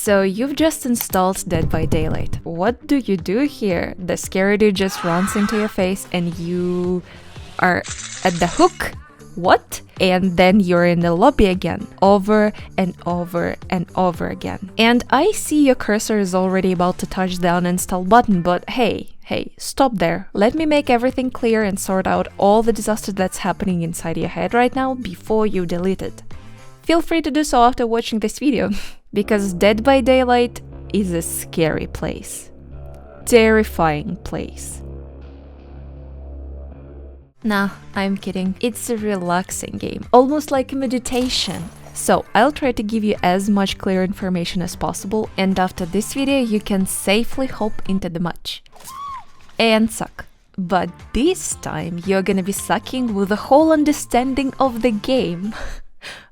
So you've just installed Dead by Daylight. What do you do here? The scary dude just runs into your face and you are at the hook? What? And then you're in the lobby again, over and over and over again. And I see your cursor is already about to touch the uninstall button, but hey, stop there. Let me make everything clear and sort out all the disaster that's happening inside your head right now before you delete it. Feel free to do so after watching this video, because Dead by Daylight is a scary place. Terrifying place. Nah, I'm kidding. It's a relaxing game, almost like a meditation. So I'll try to give you as much clear information as possible, and after this video you can safely hop into the match. And suck. But this time you're gonna be sucking with the whole understanding of the game.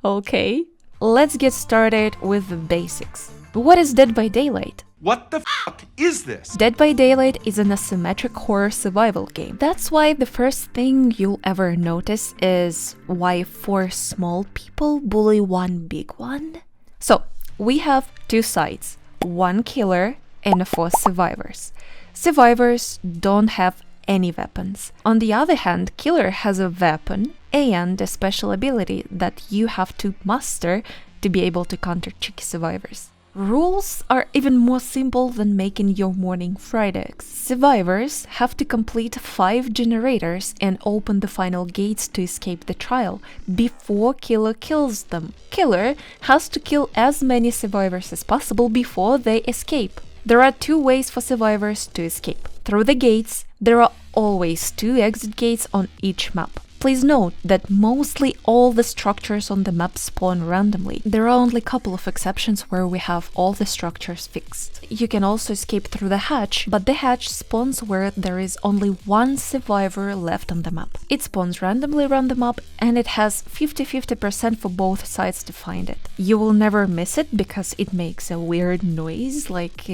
Okay, let's get started with the basics. What is Dead by Daylight? What the fuck is this? Dead by Daylight is an asymmetric horror survival game. That's why the first thing you'll ever notice is why 4 small people bully 1 big one. So, we have 2 sides, 1 killer and 4 survivors. Survivors don't have any weapons. On the other hand, killer has a weapon and a special ability that you have to master to be able to counter cheeky survivors. Rules are even more simple than making your morning fried eggs. Survivors have to complete 5 generators and open the final gates to escape the trial before killer kills them. Killer has to kill as many survivors as possible before they escape. There are 2 ways for survivors to escape. Through the gates, there are always 2 exit gates on each map. Please note that mostly all the structures on the map spawn randomly. There are only a couple of exceptions where we have all the structures fixed. You can also escape through the hatch, but the hatch spawns where there is only 1 survivor left on the map. It spawns randomly around the map and it has 50-50% for both sides to find it. You will never miss it because it makes a weird noise like...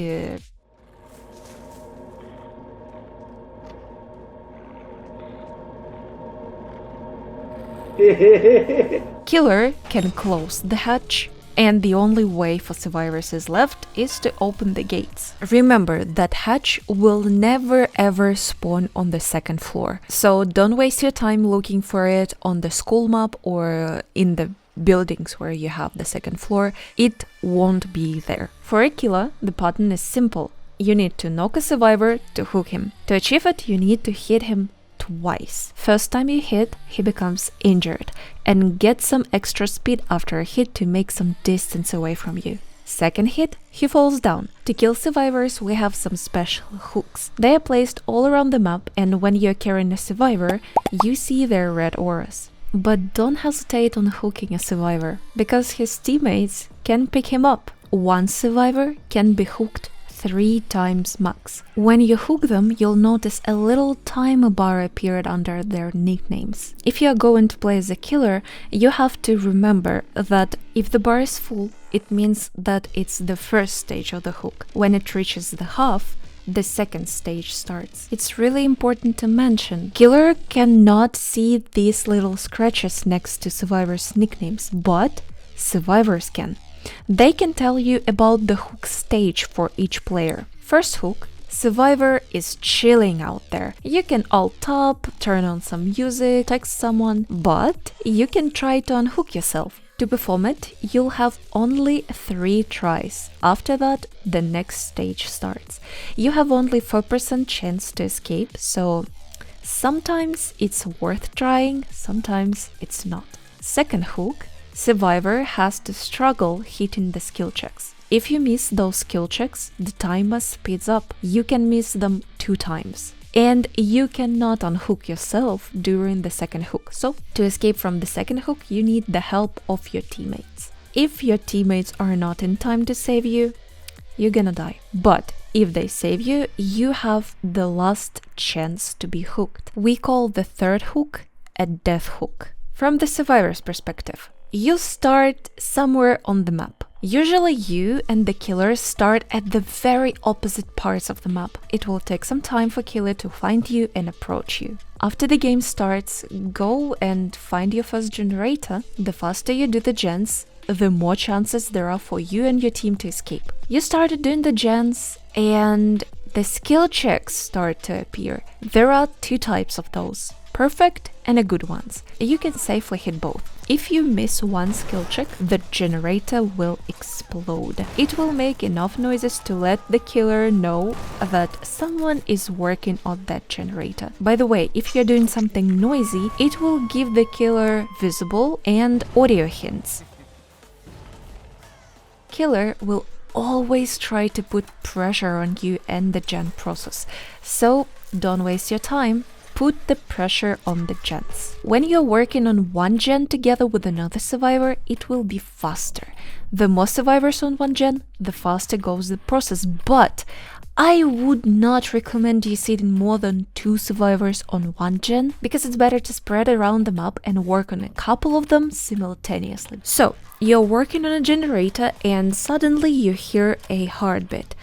Killer can close the hatch, and the only way for survivors is left is to open the gates. Remember that hatch will never ever spawn on the 2nd floor, so don't waste your time looking for it on the school map or in the buildings where you have the 2nd floor. It won't be there. For a killer, the pattern is simple. You need to knock a survivor to hook him. To achieve it, you need to hit him twice. First time you hit, he becomes injured and gets some extra speed after a hit to make some distance away from you. Second hit, he falls down. To kill survivors, we have some special hooks. They are placed all around the map, and when you're carrying a survivor, you see their red auras. But don't hesitate on hooking a survivor, because his teammates can pick him up. 1 survivor can be hooked 3 times max. When you hook them, you'll notice a little time bar appeared under their nicknames. If you're going to play as a killer, you have to remember that if the bar is full, it means that it's the first stage of the hook. When it reaches the half, the 2nd stage starts. It's really important to mention, killer cannot see these little scratches next to survivors' nicknames, but survivors can. They can tell you about the hook stage for each player. First hook, survivor is chilling out there. You can alt up, turn on some music, text someone, but you can try to unhook yourself. To perform it, you'll have only 3 tries. After that, the next stage starts. You have only 4% chance to escape, so sometimes it's worth trying, sometimes it's not. Second hook, survivor has to struggle hitting the skill checks. If you miss those skill checks, the timer speeds up. You can miss them 2 times. And you cannot unhook yourself during the 2nd hook. So, to escape from the 2nd hook, you need the help of your teammates. If your teammates are not in time to save you, you're gonna die. But if they save you, you have the last chance to be hooked. We call the 3rd hook a death hook. From the survivor's perspective, you start somewhere on the map. Usually you and the killer start at the very opposite parts of the map. It will take some time for killer to find you and approach you. After the game starts, go and find your first generator. The faster you do the gens, the more chances there are for you and your team to escape. You started doing the gens, and the skill checks start to appear. There are two types of those: perfect and a good ones. You can safely hit both. If you miss one skill check, the generator will explode. It will make enough noises to let the killer know that someone is working on that generator. By the way, if you're doing something noisy, it will give the killer visible and audio hints. Killer will always try to put pressure on you and the gen process, so don't waste your time. Put the pressure on the gens. When you're working on one gen together with another survivor, it will be faster. The more survivors on one gen, the faster goes the process, but I would not recommend you sitting more than 2 survivors on one gen, because it's better to spread around the map and work on a couple of them simultaneously. So, you're working on a generator and suddenly you hear a heartbeat.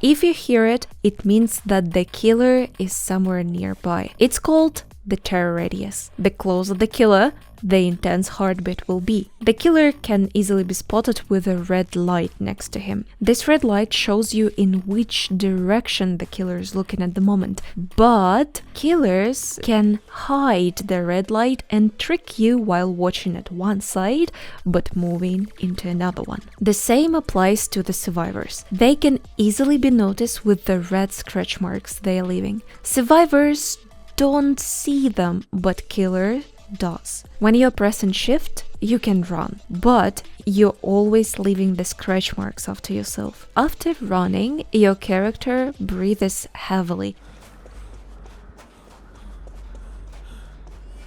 If you hear it, it means that the killer is somewhere nearby. It's called the terror radius. The closer the killer, the intense heartbeat will be. The killer can easily be spotted with a red light next to him. This red light shows you in which direction the killer is looking at the moment. But killers can hide the red light and trick you while watching at one side, but moving into another one. The same applies to the survivors. They can easily be noticed with the red scratch marks they are leaving. Survivors don't see them, but killer does. When you're pressing shift, you can run, but you're always leaving the scratch marks after yourself. After running, your character breathes heavily,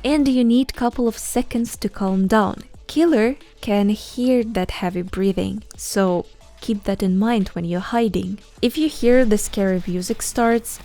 and you need a couple of seconds to calm down. Killer can hear that heavy breathing, so keep that in mind when you're hiding. If you hear the scary music starts,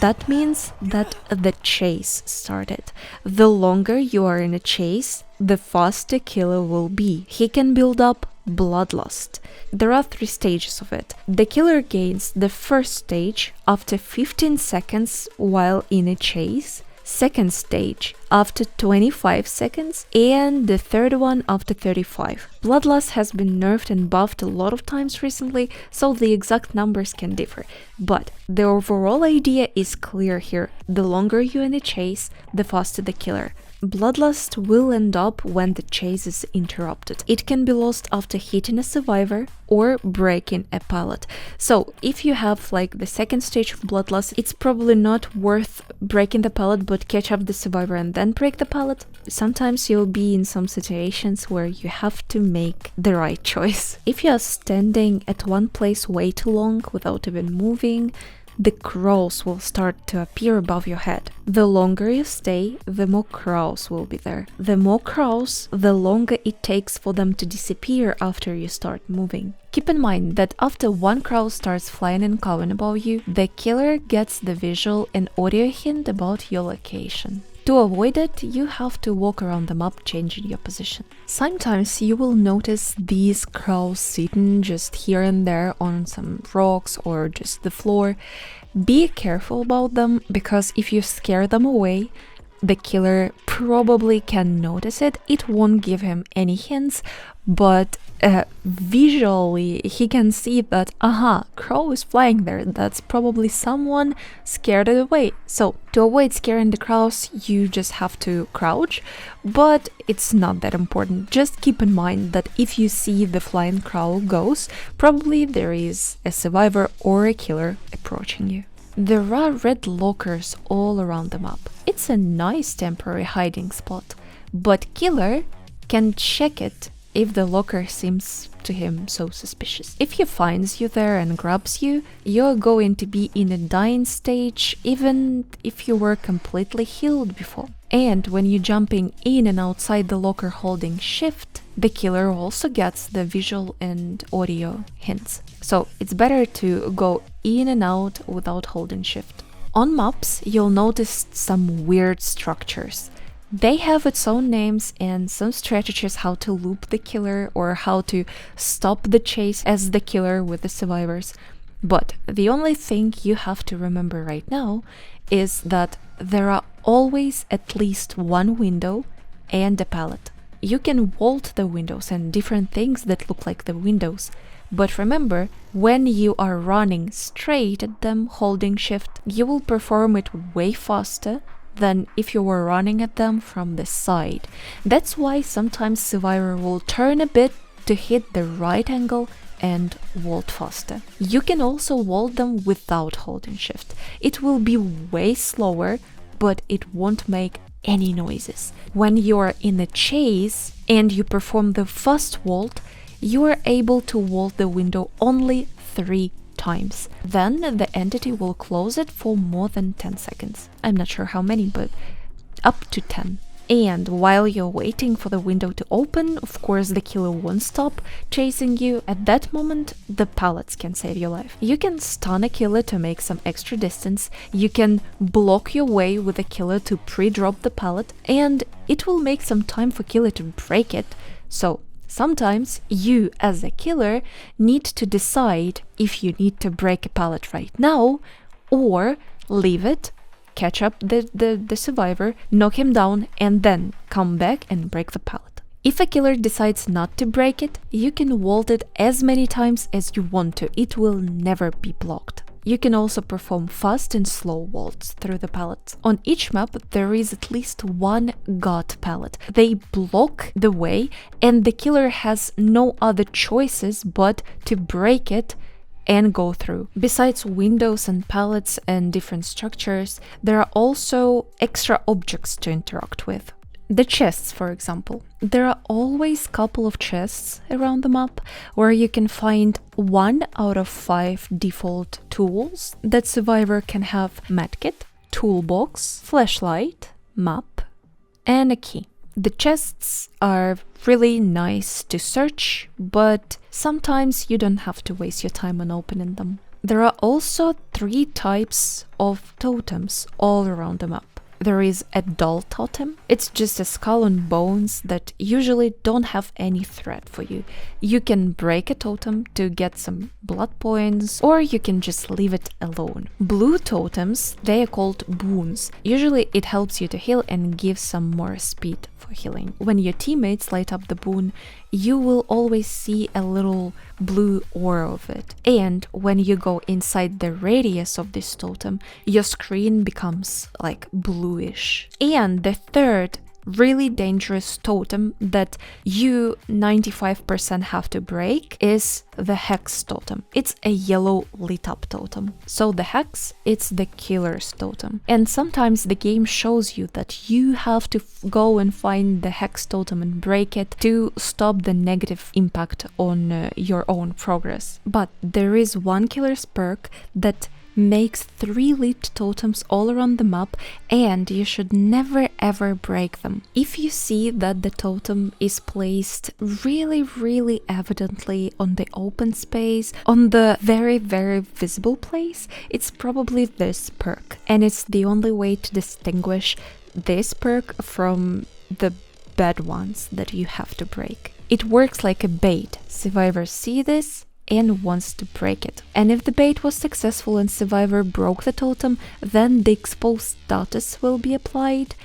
that means that the chase started. The longer you are in a chase, the faster killer will be. He can build up bloodlust. There are 3 stages of it. The killer gains the first stage after 15 seconds while in a chase, second stage after 25 seconds, and the third one after 35. Bloodlust has been nerfed and buffed a lot of times recently, so the exact numbers can differ. But the overall idea is clear here. The longer you're in a chase, the faster the killer. Bloodlust will end up when the chase is interrupted. It can be lost after hitting a survivor or breaking a pallet. So if you have like the second stage of bloodlust, it's probably not worth breaking the pallet, but catch up the survivor and then break the pallet. Sometimes you'll be in some situations where you have to make the right choice. If you are standing at one place way too long without even moving, the crows will start to appear above your head. The longer you stay, the more crows will be there. The more crows, the longer it takes for them to disappear after you start moving. Keep in mind that after one crow starts flying and covering above you, the killer gets the visual and audio hint about your location. To avoid it, you have to walk around the map changing your position. Sometimes you will notice these crows sitting just here and there on some rocks or just the floor. Be careful about them, because if you scare them away, the killer probably can notice it. It won't give him any hints, but visually he can see that, crow is flying there. That's probably someone scared it away. So to avoid scaring the crows, you just have to crouch, but it's not that important. Just keep in mind that if you see the flying crow ghost, probably there is a survivor or a killer approaching you. There are red lockers all around the map. It's a nice temporary hiding spot, but killer can check it if the locker seems to him so suspicious. If he finds you there and grabs you, you're going to be in a dying stage, even if you were completely healed before. And when you're jumping in and outside the locker holding shift, the killer also gets the visual and audio hints. So it's better to go in and out without holding shift. On maps, you'll notice some weird structures. They have its own names and some strategies how to loop the killer or how to stop the chase as the killer with the survivors. But the only thing you have to remember right now is that there are always at least one window and a pallet. You can vault the windows and different things that look like the windows. But remember, when you are running straight at them holding shift, you will perform it way faster than if you were running at them from the side. That's why sometimes Survivor will turn a bit to hit the right angle and vault faster. You can also vault them without holding shift. It will be way slower, but it won't make any noises. When you're in a chase and you perform the fast vault, you are able to vault the window only 3 times. Then the entity will close it for more than 10 seconds. I'm not sure how many, but up to 10. And while you're waiting for the window to open, of course the killer won't stop chasing you. At that moment, the pallets can save your life. You can stun a killer to make some extra distance, you can block your way with a killer to pre-drop the pallet, and it will make some time for killer to break it. So sometimes you, as a killer, need to decide if you need to break a pallet right now or leave it, catch up the survivor, knock him down, and then come back and break the pallet. If a killer decides not to break it, you can vault it as many times as you want to. It will never be blocked. You can also perform fast and slow vaults through the pallets. On each map, there is at least one god pallet. They block the way, and the killer has no other choices but to break it and go through. Besides windows and pallets and different structures, there are also extra objects to interact with. The chests, for example. There are always a couple of chests around the map where you can find 1 out of 5 default tools that survivor can have: medkit, toolbox, flashlight, map, and a key. The chests are really nice to search, but sometimes you don't have to waste your time on opening them. There are also 3 types of totems all around the map. There is a dull totem. It's just a skull and bones that usually don't have any threat for you. You can break a totem to get some blood points, or you can just leave it alone. Blue totems, they are called boons. Usually it helps you to heal and gives some more speed for healing. When your teammates light up the boon, you will always see a little blue aura of it. And when you go inside the radius of this totem, your screen becomes like bluish. And the third really dangerous totem that you 95% have to break is the hex totem. It's a yellow lit up totem. So the hex, it's the killer's totem. And sometimes the game shows you that you have to go and find the hex totem and break it to stop the negative impact on your own progress. But there is one killer's perk that makes 3 lit totems all around the map, and you should never ever break them. If you see that the totem is placed really evidently on the open space, on the very visible place, it's probably this perk, and it's the only way to distinguish this perk from the bad ones that you have to break. It works like a bait. Survivors see this and wants to break it. And if the bait was successful and survivor broke the totem, then the exposed status will be applied.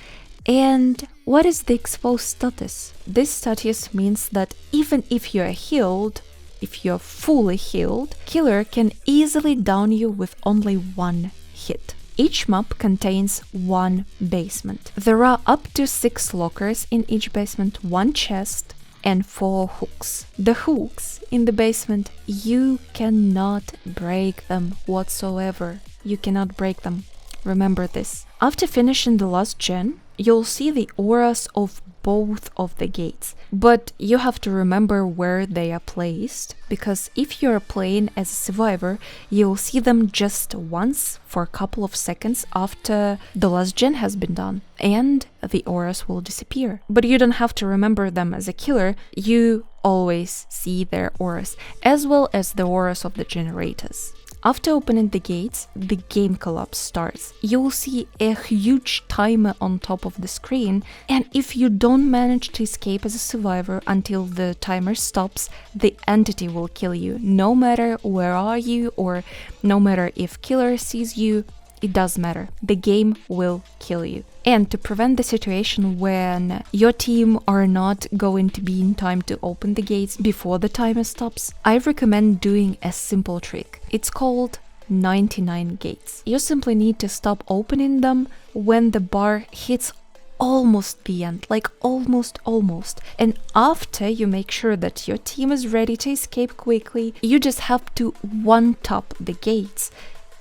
And what is the exposed status? This status means that even if you are healed, if you're fully healed, killer can easily down you with only 1 hit. Each map contains 1 basement. There are up to 6 lockers in each basement, 1 chest, and 4 hooks. The hooks in the basement, you cannot break them whatsoever. You cannot break them. Remember this. After finishing the last gen, you'll see the auras of both of the gates, but you have to remember where they are placed, because if you're playing as a survivor, you'll see them just once for a couple of seconds after the last gen has been done, and the auras will disappear. But you don't have to remember them as a killer, you always see their auras, as well as the auras of the generators. After opening the gates, the game collapse starts. You will see a huge timer on top of the screen, and if you don't manage to escape as a survivor until the timer stops, the entity will kill you. No matter where are you, or no matter if killer sees you, it doesn't matter. The game will kill you. And to prevent the situation when your team are not going to be in time to open the gates before the timer stops, I recommend doing a simple trick. It's called 99 gates. You simply need to stop opening them when the bar hits almost the end, like almost. And after you make sure that your team is ready to escape quickly, you just have to one-tap the gates,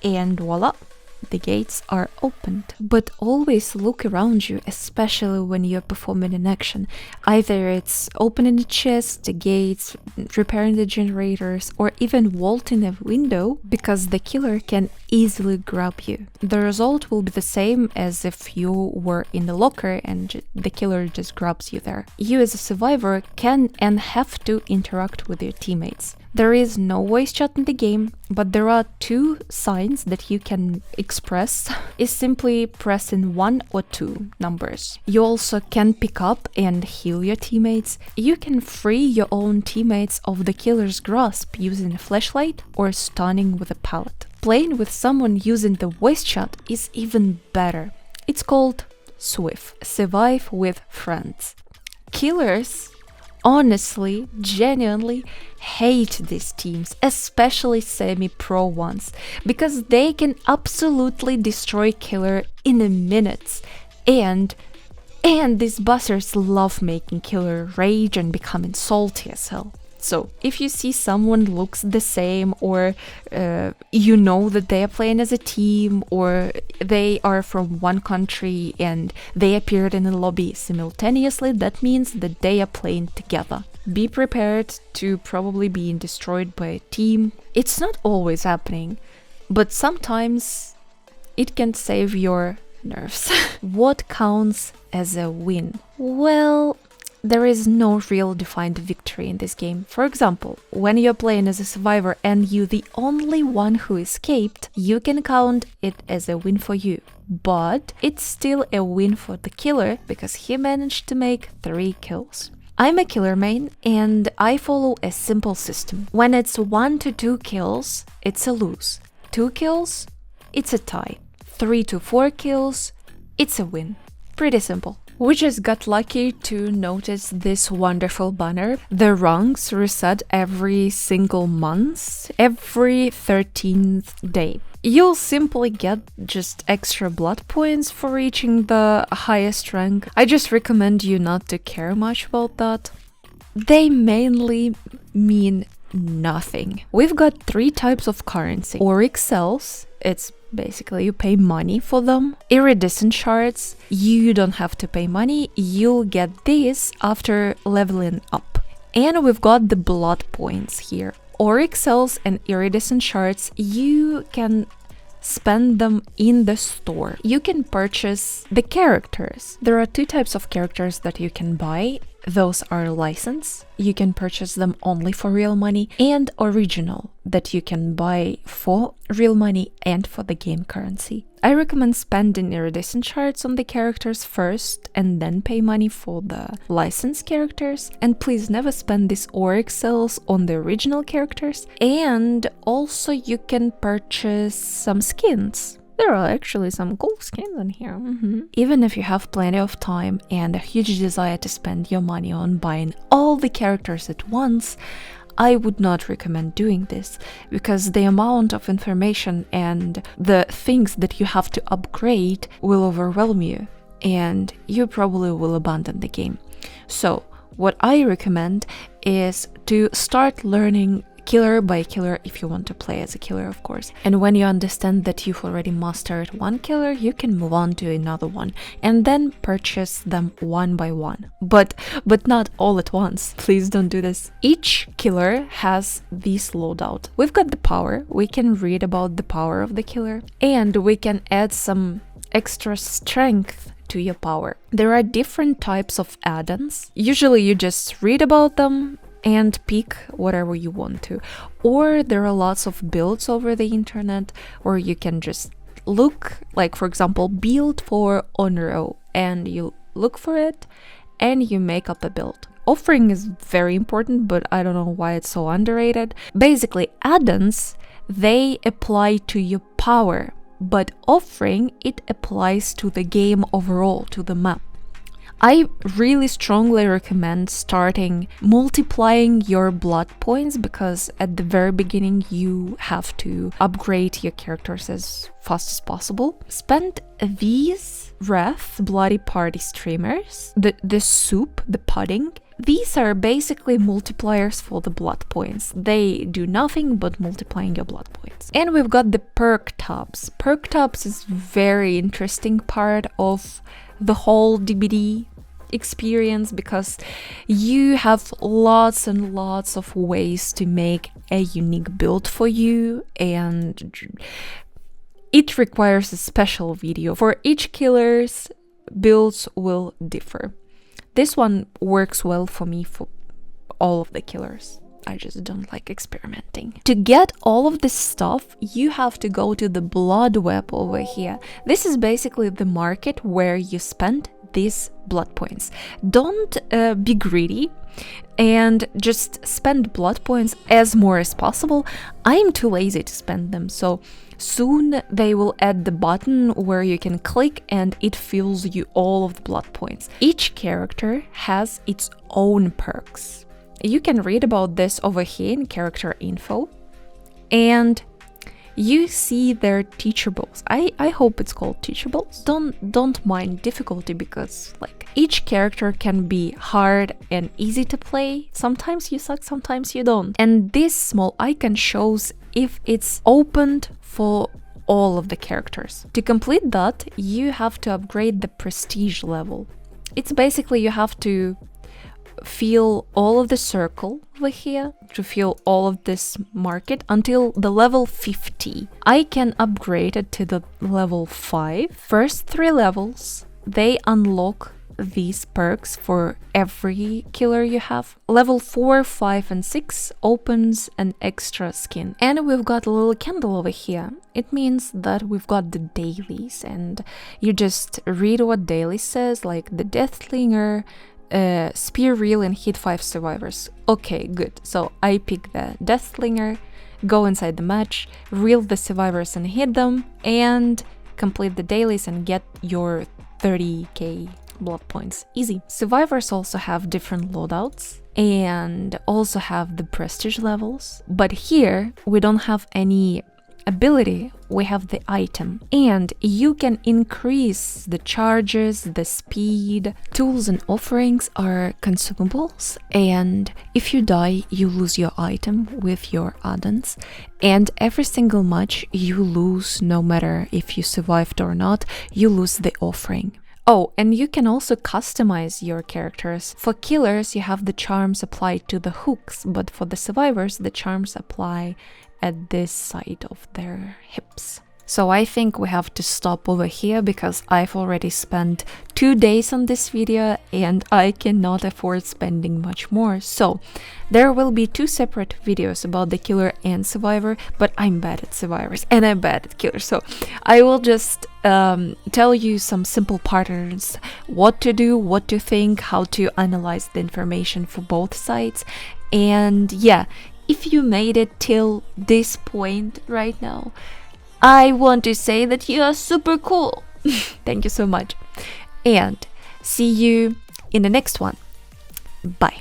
and voila, the gates are opened. But always look around you, especially when you're performing an action. Either it's opening the chest, the gates, repairing the generators, or even vaulting a window, because the killer can easily grab you. The result will be the same as if you were in the locker and the killer just grabs you there. You as a survivor can and have to interact with your teammates. There is no voice chat in the game, but there are two signs that you can express. Is simply pressing 1 or 2 numbers. You also can pick up and heal your teammates. You can free your own teammates of the killer's grasp using a flashlight or stunning with a pallet. Playing with someone using the voice chat is even better. It's called SWIF, Survive with Friends. Killers honestly, genuinely hate these teams, especially semi-pro ones, because they can absolutely destroy killer in a minute. And these buzzers love making killer rage and becoming salty as hell. So if you see someone looks the same, or you know that they are playing as a team, or they are from one country and they appeared in a lobby simultaneously, that means that they are playing together. Be prepared to probably being destroyed by a team. It's not always happening, but sometimes it can save your nerves. What counts as a win? Well, there is no real defined victory in this game. For example, when you're playing as a survivor and you're the only one who escaped, you can count it as a win for you. But it's still a win for the killer because he managed to make 3 kills. I'm a killer main and I follow a simple system. When it's 1 to 2 kills, it's a lose. 2 kills, it's a tie. 3 to 4 kills, it's a win. Pretty simple. We just got lucky to notice this wonderful banner. The ranks reset every single month, every 13th day. You'll simply get just extra blood points for reaching the highest rank. I just recommend you not to care much about that. They mainly mean nothing. We've got 3 types of currency. Oryx cells, it's basically you pay money for them. Iridescent shards, you don't have to pay money, you'll get these after leveling up. And we've got the blood points here. Oryx cells and iridescent shards, you can spend them in the store. You can purchase the characters. There are 2 types of characters that you can buy. Those are licensed, you can purchase them only for real money, and original, that you can buy for real money and for the game currency. I recommend spending iridescent shards on the characters first and then pay money for the licensed characters. And please never spend these Oryx cells on the original characters. And also you can purchase some skins. There are actually some cool skins in here. Even if you have plenty of time and a huge desire to spend your money on buying all the characters at once, I would not recommend doing this, because the amount of information and the things that you have to upgrade will overwhelm you, and you probably will abandon the game. So what I recommend is to start learning killer by killer if you want to play as a killer, of course. And when you understand that you've already mastered one killer, you can move on to another one and then purchase them one by one. But not all at once. Please don't do this. Each killer has this loadout. We've got the power. We can read about the power of the killer, and we can add some extra strength to your power. There are different types of add-ons. Usually you just read about them and pick whatever you want to. Or there are lots of builds over the internet, or you can just look, like for example, build for Onro, and you look for it and you make up a build. Offering is very important, but I don't know why it's so underrated. Basically, add-ons, they apply to your power, but offering, it applies to the game overall, to the map. I really strongly recommend starting multiplying your blood points, because at the very beginning you have to upgrade your characters as fast as possible. Spend these Wrath Bloody Party streamers, the soup, the pudding. These are basically multipliers for the blood points. They do nothing but multiplying your blood points. And we've got the perk tubs. Perk tubs is very interesting part of the whole DBD experience, because you have lots and lots of ways to make a unique build for you, and it requires a special video. For each killers, builds will differ. This one works well for me for all of the killers. I just don't like experimenting. To get all of this stuff, you have to go to the bloodweb over here. This is basically the market where you spend these blood points. Don't be greedy and just spend blood points as more as possible. I'm too lazy to spend them, so soon they will add the button where you can click and it fills you all of the blood points. Each character has its own perks. You can read about this over here in character info, and you see their teachables. I hope it's called teachables. Don't mind difficulty, because like each character can be hard and easy to play. Sometimes you suck, sometimes you don't. And this small icon shows if it's opened for all of the characters. To complete that, you have to upgrade the prestige level. It's basically you have to fill all of the circle over here, to fill all of this market until the level 50. I can upgrade it to the level 5. First 3 levels, they unlock these perks for every killer you have. Level 4, 5 and 6 opens an extra skin. And we've got a little candle over here. It means that we've got the dailies, and you just read what daily says, like the Deathslinger, spear reel and hit 5 survivors. Okay, good. So I pick the Deathslinger, go inside the match, reel the survivors and hit them, and complete the dailies and get your 30k blood points. Easy. Survivors also have different loadouts and also have the prestige levels, but here we don't have any ability, we have the item, and you can increase the charges, the speed. Tools and offerings are consumables, and if you die you lose your item with your add-ons, and every single match you lose, no matter if you survived or not, you lose the offering. Oh, and you can also customize your characters. For killers you have the charms applied to the hooks, but for the survivors the charms apply at this side of their hips. So I think we have to stop over here, because I've already spent 2 days on this video and I cannot afford spending much more. So there will be 2 separate videos about the killer and survivor, but I'm bad at survivors and I'm bad at killers. So I will just tell you some simple patterns, what to do, what to think, how to analyze the information for both sides. And yeah, if you made it till this point right now, I want to say that you are super cool. Thank you so much. And see you in the next one. Bye.